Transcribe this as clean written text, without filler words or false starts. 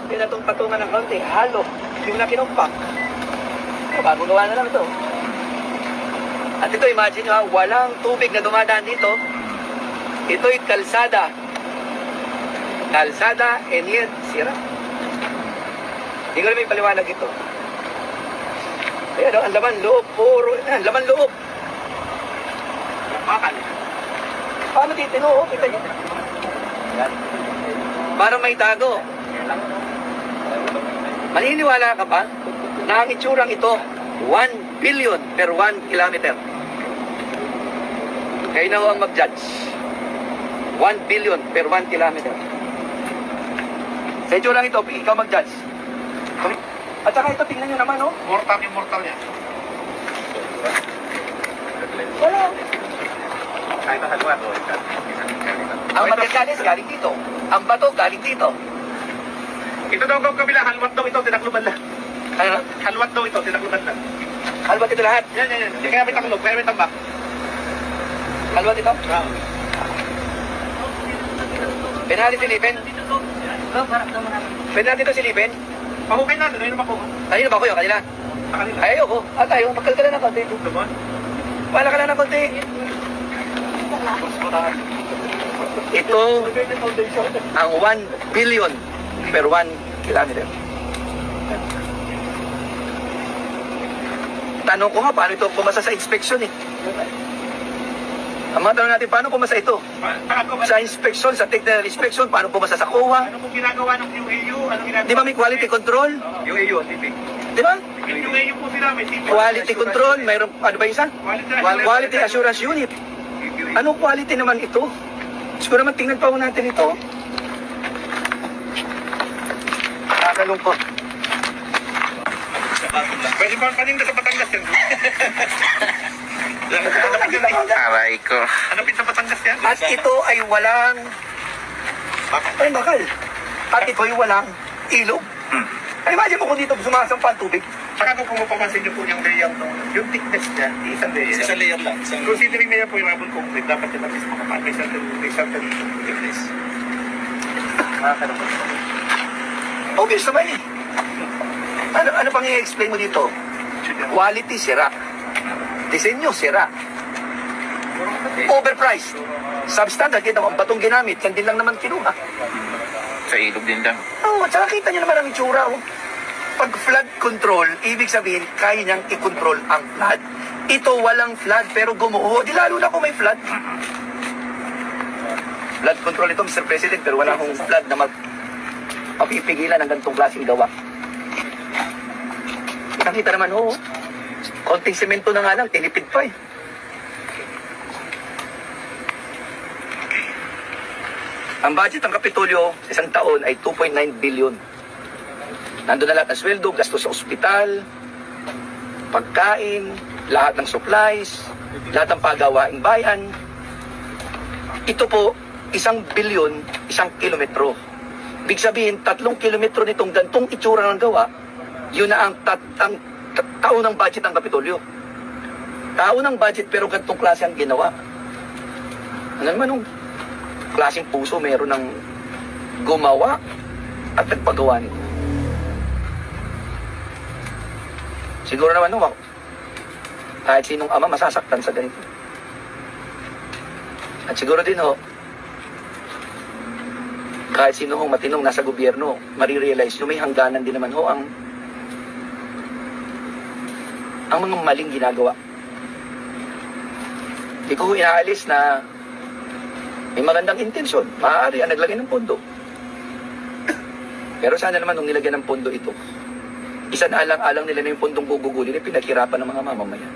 Pinatong patungan ng konti, halo. Yung na kinumpak. Bago gawa na lang ito. At ito, imagine nyo ha, walang tubig na dumadaan dito. Ito'y kalsada. Kalsada, and yet, sira. Hindi ko na may paliwanag ito. Ayan, ang laman loob, puro, ang laman loob. Bakal. Paano titino? Kita nyo. Parang may tago. Maniniwala ka ba na ang itsurang ito 1 billion per 1 kilometer? Kayo na ho ang mag-judge. 1 billion per 1 kilometer. Sa itsurang ito, ikaw mag-judge. At saka ito, tingnan nyo naman, oh. Mortal yung mortal niya. Wala. Kahit ang halwa, Ang materialis galing dito. Ang bato galing dito. ito daw ang kabila, halwat daw ito, tinakluban lang. Ano? Halwat daw ito, tinakluban lang. Halwat ito lahat. Yan. Kaya may taklog, kaya may tambak. Halwat ito. Pwede natin silipin. Pwede natin ito silipin. Pahukay natin, ayun naman ko. Kanina ba ako yung kanila? Kanila. Ay, ayoko. At tayo, magkalkala na konti. Naman. Pala ka na ng konti. Ito ang 1 billion per 1 kilometer. Tanong ko nga, paano ito pumasa sa inspection eh? Ang mga tanong natin, paano pumasa ito? Sa inspection, sa technical inspection, paano pumasa sa COA? Ano pong ginagawa ng UAU? Ano ginagawa? Di ba may quality control? UAU, TP. Di ba? Yung UAU po sila, may TP. Quality control, mayroon, ano ba isa? Quality assurance unit. Anong quality naman ito? Siguro naman tingnan pa ho natin ito. Nakakalungkot. Pwede ba paninda sa Batangas yan? Aray ko. Hanapin sa Batangas yan? At ito ay walang... Ay, bakal. At ito ay walang ilog. Ay, imagine mo kung dito sumasampa ang tubig. Saka kung pumapamansin niyo po yung layer, no? Yung thickness niya, isang layer. Isang layer lang. Considering na yan po yung rubble concrete, dapat yung at least makapal. May certain thickness. Obvious naman eh. Ano pang i-explain mo dito? Quality, sira. Disenyo, sira. Overpriced. Substandard, kita mo, ang batong ginamit, yan din lang naman kinuha. Sa ilog din lang. Oo, at saka kita nyo naman ang itsura. Oh. Pag flood control, ibig sabihin, kaya niyang i-control ang flood. Ito walang flood, pero gumuho. Di lalo na kung may flood. Flood control ito, Mr. President, pero wala akong flood na mapipigilan ng ganitong klaseng gawa. Kita naman, oh. Konting semento na nga lang, tinipid pa eh. Ang budget ng Kapitolyo sa isang taon ay 2.9 billion. Nandun na lahat ng sweldo, gastos sa ospital, pagkain, lahat ng supplies, lahat ng pagawaing bayan. Ito po, 1 billion, 1 kilometro. Ibig sabihin, 3 kilometro nitong gantong itsura ng gawa, yun na ang taon ng budget ng Kapitolyo. Taon ng budget pero gantong klase ang ginawa. Ano naman nung klaseng puso meron ng gumawa at nagpagawa nito. Siguro naman no, kahit sinong ama masasaktan sa ganito. At siguro din ho, kahit sino hong matinong nasa gobyerno, marirealize nyo may hangganan din naman ho ang mga maling ginagawa. Hindi ko inaalis na may magandang intensyon. Maaari ang naglagay ng pondo. Pero sana naman nung nilagyan ng pondo ito, isang alang-alang nila na yung pondong gugugulin, pinaghirapan ng mga mamamayan.